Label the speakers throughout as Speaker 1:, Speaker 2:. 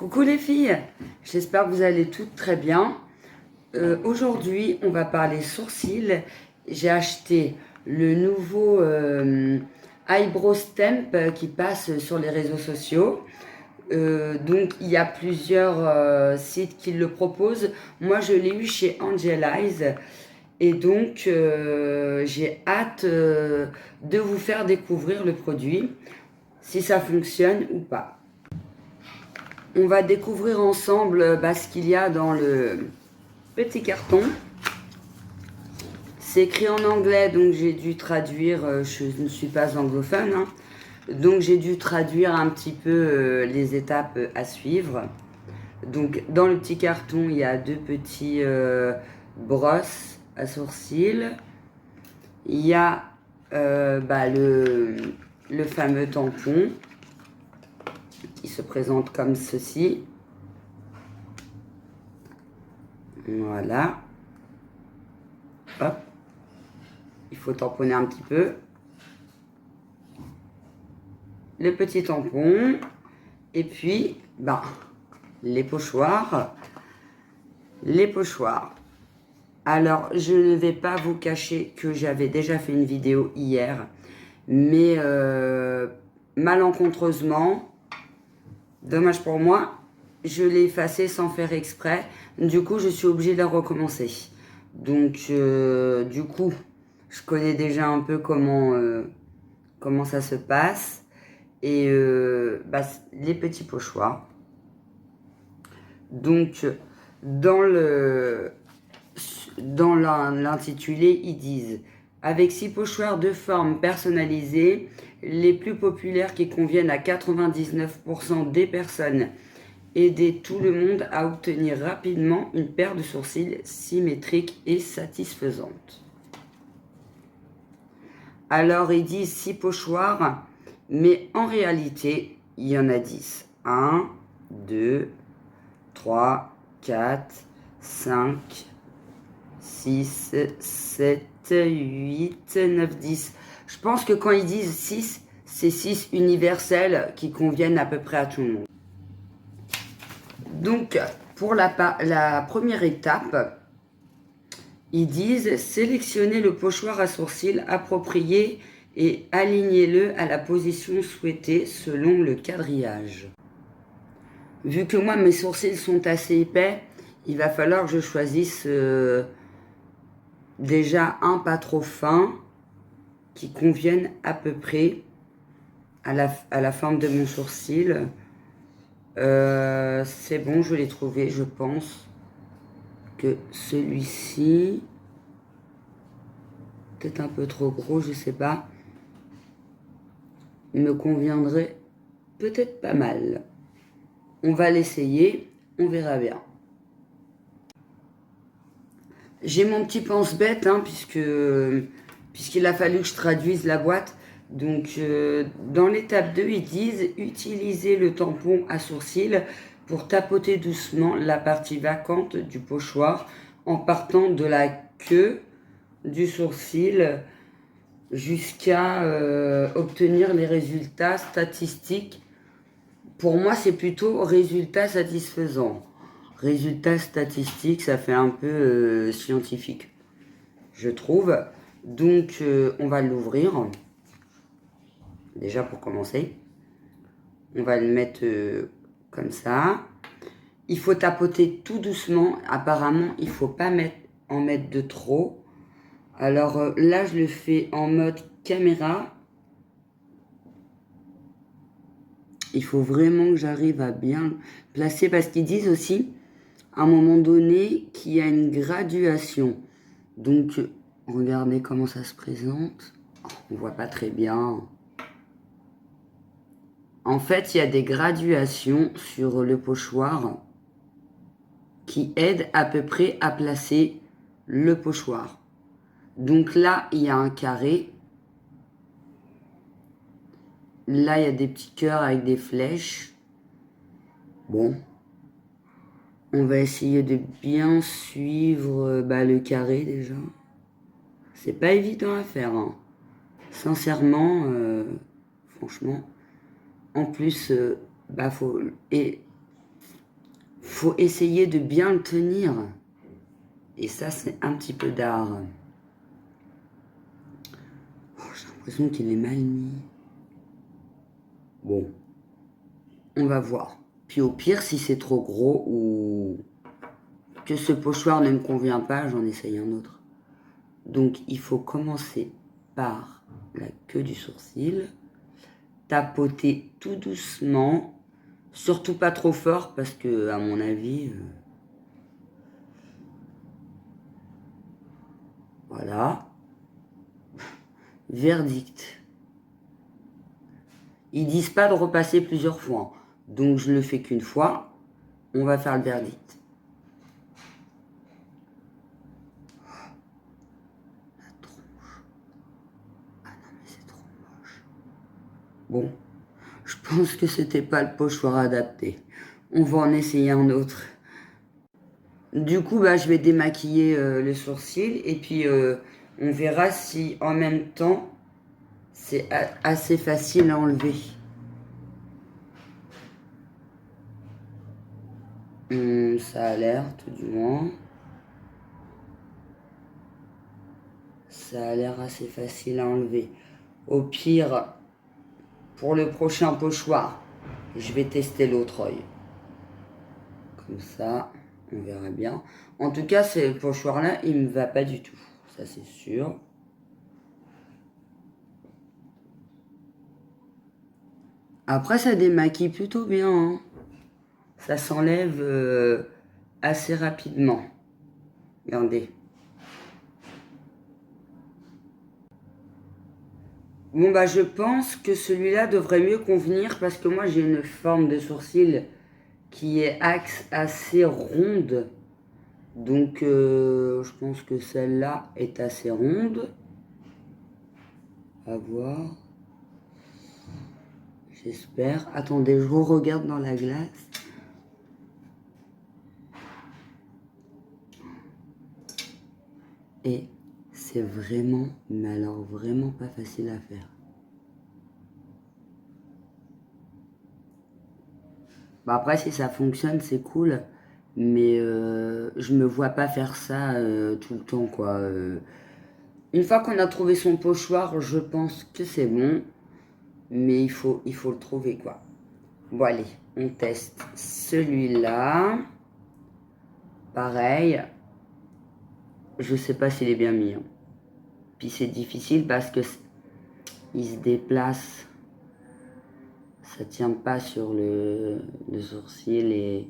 Speaker 1: Coucou les filles, j'espère que vous allez toutes très bien. Aujourd'hui, on va parler sourcils. J'ai acheté le nouveau Eyebrow Stamp qui passe sur les réseaux sociaux. Donc, il y a plusieurs sites qui le proposent. Moi, je l'ai eu chez Angel Eyes. Et donc, j'ai hâte de vous faire découvrir le produit, si ça fonctionne ou pas. On va découvrir ensemble ce qu'il y a dans le petit carton. C'est écrit en anglais, donc j'ai dû traduire. Je ne suis pas anglophone, hein, donc j'ai dû traduire un petit peu les étapes à suivre. Donc dans le petit carton, il y a deux petits brosses à sourcils. Il y a le fameux tampon qui se présente comme ceci. Voilà. Hop. Il faut tamponner un petit peu. Le petit tampon. Et puis, les pochoirs. Les pochoirs. Alors, je ne vais pas vous cacher que j'avais déjà fait une vidéo hier. Mais malencontreusement, dommage pour moi, je l'ai effacé sans faire exprès. Du coup, je suis obligée de la recommencer. Donc, du coup, je connais déjà un peu comment ça se passe. Et les petits pochoirs. Donc, dans l'intitulé, ils disent « Avec 6 pochoirs de forme personnalisée, les plus populaires qui conviennent à 99% des personnes. Aider tout le monde à obtenir rapidement une paire de sourcils symétrique et satisfaisante. » Alors, ils disent 6 pochoirs, mais en réalité, il y en a 10. 1, 2, 3, 4, 5, 6, 7, 8, 9, 10. Je pense que quand ils disent 6, c'est 6 universels qui conviennent à peu près à tout le monde. Donc, pour la première étape, ils disent « Sélectionnez le pochoir à sourcils approprié et alignez-le à la position souhaitée selon le quadrillage. » Vu que moi, mes sourcils sont assez épais, il va falloir que je choisisse déjà un pas trop fin qui convienne à peu près à la forme de mon sourcil. C'est bon, je l'ai trouvé, je pense que celui-ci, peut-être un peu trop gros, je sais pas, me conviendrait peut-être pas mal. On va l'essayer, on verra bien. J'ai mon petit pense-bête, hein, puisqu'il a fallu que je traduise la boîte. Donc, dans l'étape 2, ils disent « Utilisez le tampon à sourcils pour tapoter doucement la partie vacante du pochoir en partant de la queue du sourcil jusqu'à obtenir les résultats statistiques. » Pour moi, c'est plutôt résultat satisfaisant. Résultat statistique, ça fait un peu scientifique, je trouve. Donc, on va l'ouvrir. Déjà pour commencer. On va le mettre comme ça. Il faut tapoter tout doucement. Apparemment, il ne faut pas en mettre de trop. Alors là, je le fais en mode caméra. Il faut vraiment que j'arrive à bien placer parce qu'ils disent aussi, à un moment donné, qu'il y a une graduation. Donc, regardez comment ça se présente. On ne voit pas très bien. En fait, il y a des graduations sur le pochoir qui aident à peu près à placer le pochoir. Donc là, il y a un carré. Là, il y a des petits cœurs avec des flèches. Bon. On va essayer de bien suivre le carré déjà. C'est pas évident à faire, hein. Sincèrement, franchement. En plus, faut faut essayer de bien le tenir. Et ça, c'est un petit peu d'art. Oh, j'ai l'impression qu'il est mal mis. Bon, on va voir. Puis au pire, si c'est trop gros ou que ce pochoir ne me convient pas, j'en essaye un autre. Donc, il faut commencer par la queue du sourcil, tapoter tout doucement, surtout pas trop fort parce que, à mon avis, voilà. Verdict. Ils disent pas de repasser plusieurs fois, donc je le fais qu'une fois. On va faire le verdict. La tronche. Ah non mais c'est trop moche. Bon, je pense que c'était pas le pochoir adapté. On va en essayer un autre. Du coup, bah, je vais démaquiller le sourcil et puis on verra si en même temps c'est assez facile à enlever. Ça a l'air, tout du moins. Ça a l'air assez facile à enlever. Au pire, pour le prochain pochoir, je vais tester l'autre œil. Comme ça, on verra bien. En tout cas, ce pochoir-là, il me va pas du tout. Ça, c'est sûr. Après, ça démaquille plutôt bien, hein. Ça s'enlève assez rapidement. Regardez. Bon, bah, je pense que celui-là devrait mieux convenir parce que moi, j'ai une forme de sourcil qui est assez ronde. Donc, je pense que celle-là est assez ronde. À voir. J'espère. Attendez, je regarde dans la glace. Et c'est vraiment, mais alors vraiment pas facile à faire. Bah après, si ça fonctionne, c'est cool. Mais je me vois pas faire ça tout le temps, quoi. Une fois qu'on a trouvé son pochoir, je pense que c'est bon. Mais il faut le trouver, quoi. Bon, allez, on teste celui-là. Pareil. Je sais pas s'il est bien mis, hein. Puis c'est difficile parce que il se déplace. Ça tient pas sur le sourcil et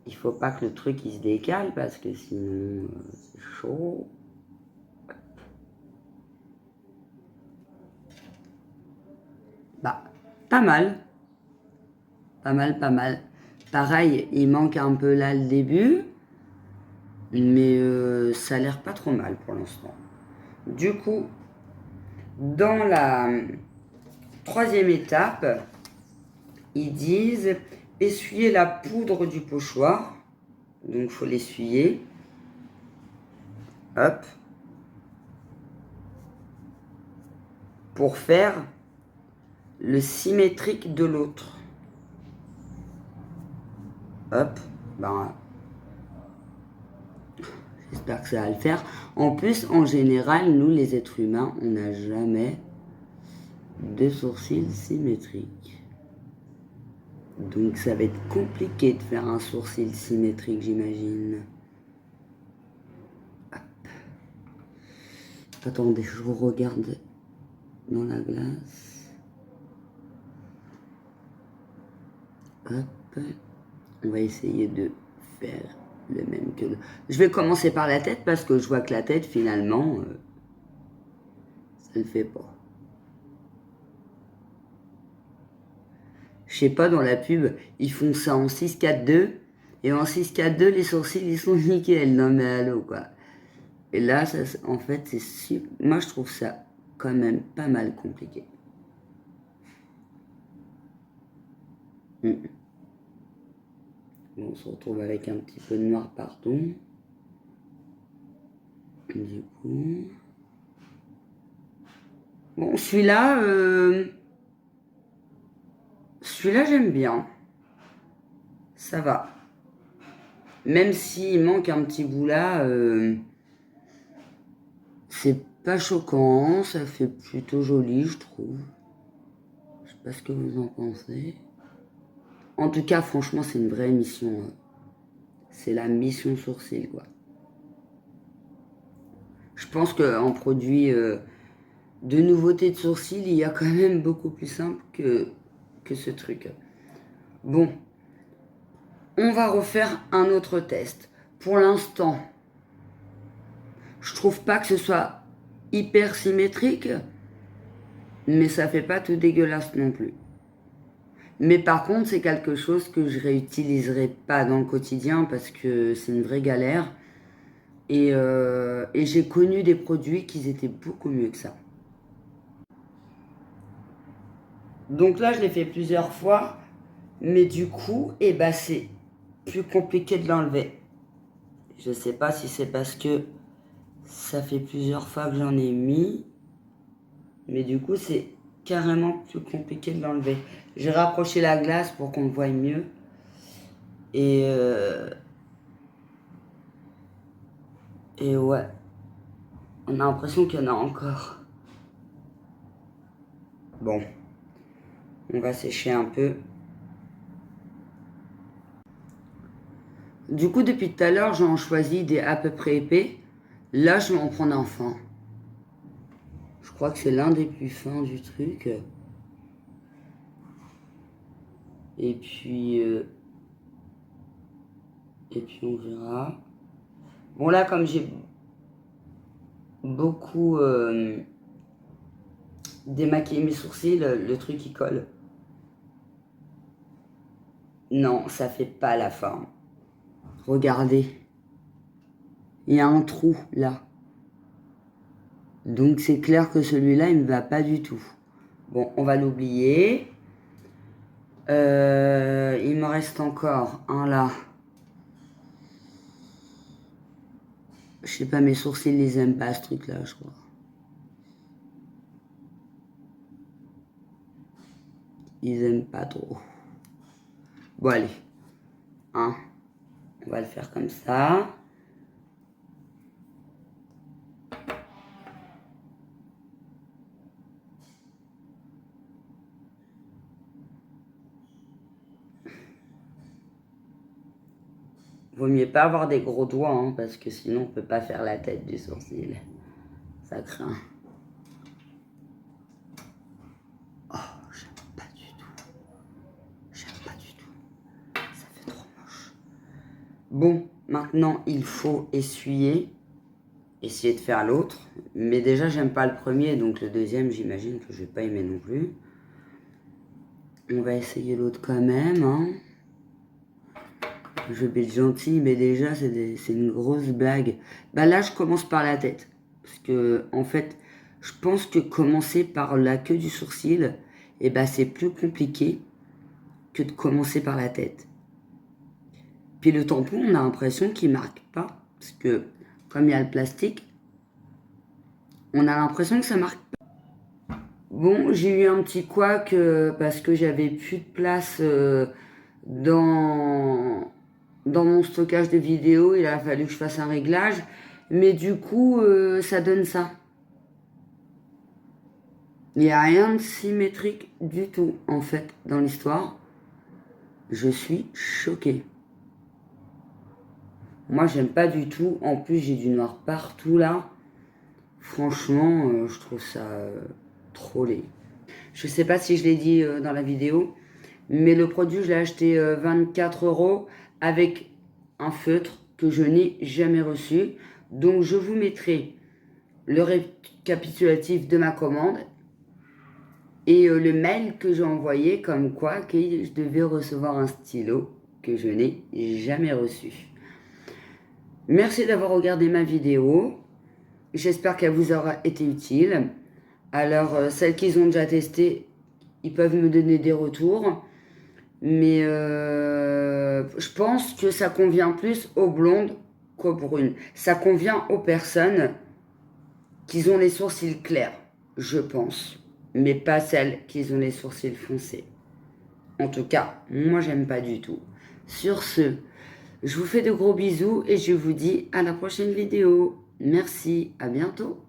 Speaker 1: il faut pas que le truc il se décale parce que sinon c'est chaud. Bah, pas mal. Pas mal, pas mal. Pareil, il manque un peu là le début, mais ça a l'air pas trop mal pour l'instant. Du coup, dans la troisième étape, ils disent essuyer la poudre du pochoir. Donc, il faut l'essuyer. Hop. Pour faire le symétrique de l'autre. Hop. Ben, j'espère que ça va le faire. En plus, en général, nous, les êtres humains, on n'a jamais de sourcils symétriques. Donc, ça va être compliqué de faire un sourcil symétrique, j'imagine. Attendez, je vous regarde dans la glace. Hop. On va essayer de faire le même que le... Je vais commencer par la tête parce que je vois que la tête, finalement, ça ne le fait pas. Je sais pas, dans la pub, ils font ça en 6-4-2. Et en 6-4-2, les sourcils, ils sont nickel. Non mais allô, quoi. Et là, ça, en fait, c'est super... Moi, je trouve ça quand même pas mal compliqué. Bon, on se retrouve avec un petit peu de noir partout. Du coup... Bon, celui-là, j'aime bien. ça va. Même s'il manque un petit bout là, c'est pas choquant, ça fait plutôt joli, je trouve. Je sais pas ce que vous en pensez. En tout cas, franchement, c'est une vraie mission. C'est la mission sourcil, quoi. Je pense qu'en produit de nouveautés de sourcils, il y a quand même beaucoup plus simple que ce truc. Bon, on va refaire un autre test. Pour l'instant, je trouve pas que ce soit hyper symétrique, mais ça fait pas tout dégueulasse non plus. Mais par contre, c'est quelque chose que je réutiliserai pas dans le quotidien parce que c'est une vraie galère. Et j'ai connu des produits qui étaient beaucoup mieux que ça. Donc là, je l'ai fait plusieurs fois, mais du coup, c'est plus compliqué de l'enlever. Je sais pas si c'est parce que ça fait plusieurs fois que j'en ai mis, mais du coup, c'est carrément plus compliqué de l'enlever. J'ai rapproché la glace pour qu'on le voie mieux. Et ouais, on a l'impression qu'il y en a encore. Bon, on va sécher un peu. Du coup, depuis tout à l'heure, j'en choisis des à peu près épais. Là, je vais en prendre un fin. Je crois que c'est l'un des plus fins du truc. Et puis on verra. Bon, là, comme j'ai beaucoup démaquillé mes sourcils, le truc il colle. Non, ça fait pas la forme. Regardez. Il y a un trou là. Donc c'est clair que celui-là, il ne va pas du tout. Bon, on va l'oublier. Il me reste encore un là. Je sais pas, mes sourcils, ils les aiment pas ce truc-là, je crois. Ils aiment pas trop. Bon, allez. Hein, on va le faire comme ça. Vaut mieux pas avoir des gros doigts, hein, parce que sinon on peut pas faire la tête du sourcil. Ça craint. Oh, j'aime pas du tout. J'aime pas du tout. Ça fait trop moche. Bon, maintenant il faut essuyer. Essayer de faire l'autre. Mais déjà, j'aime pas le premier, donc le deuxième, j'imagine que je vais pas aimer non plus. On va essayer l'autre quand même, hein. Je vais être gentil, mais déjà, c'est une grosse blague. Bah là, je commence par la tête. Parce que, en fait, je pense que commencer par la queue du sourcil, c'est plus compliqué que de commencer par la tête. Puis le tampon, on a l'impression qu'il marque pas. Parce que, comme il y a le plastique, on a l'impression que ça marque pas. Bon, j'ai eu un petit couac parce que j'avais plus de place dans mon stockage de vidéos. Il a fallu que je fasse un réglage. Mais du coup, ça donne ça. Il n'y a rien de symétrique du tout, en fait, dans l'histoire. Je suis choquée. Moi, j'aime pas du tout. En plus, j'ai du noir partout, là. Franchement, je trouve ça trop laid. Je sais pas si je l'ai dit dans la vidéo, mais le produit, je l'ai acheté 24 € avec un feutre que je n'ai jamais reçu. Donc, je vous mettrai le récapitulatif de ma commande et le mail que j'ai envoyé comme quoi que je devais recevoir un stylo que je n'ai jamais reçu. Merci d'avoir regardé ma vidéo. J'espère qu'elle vous aura été utile. Alors, celles qu'ils ont déjà testées, ils peuvent me donner des retours. Mais je pense que ça convient plus aux blondes qu'aux brunes. Ça convient aux personnes qui ont les sourcils clairs, je pense. Mais pas celles qui ont les sourcils foncés. En tout cas, moi, j'aime pas du tout. Sur ce, je vous fais de gros bisous et je vous dis à la prochaine vidéo. Merci, à bientôt.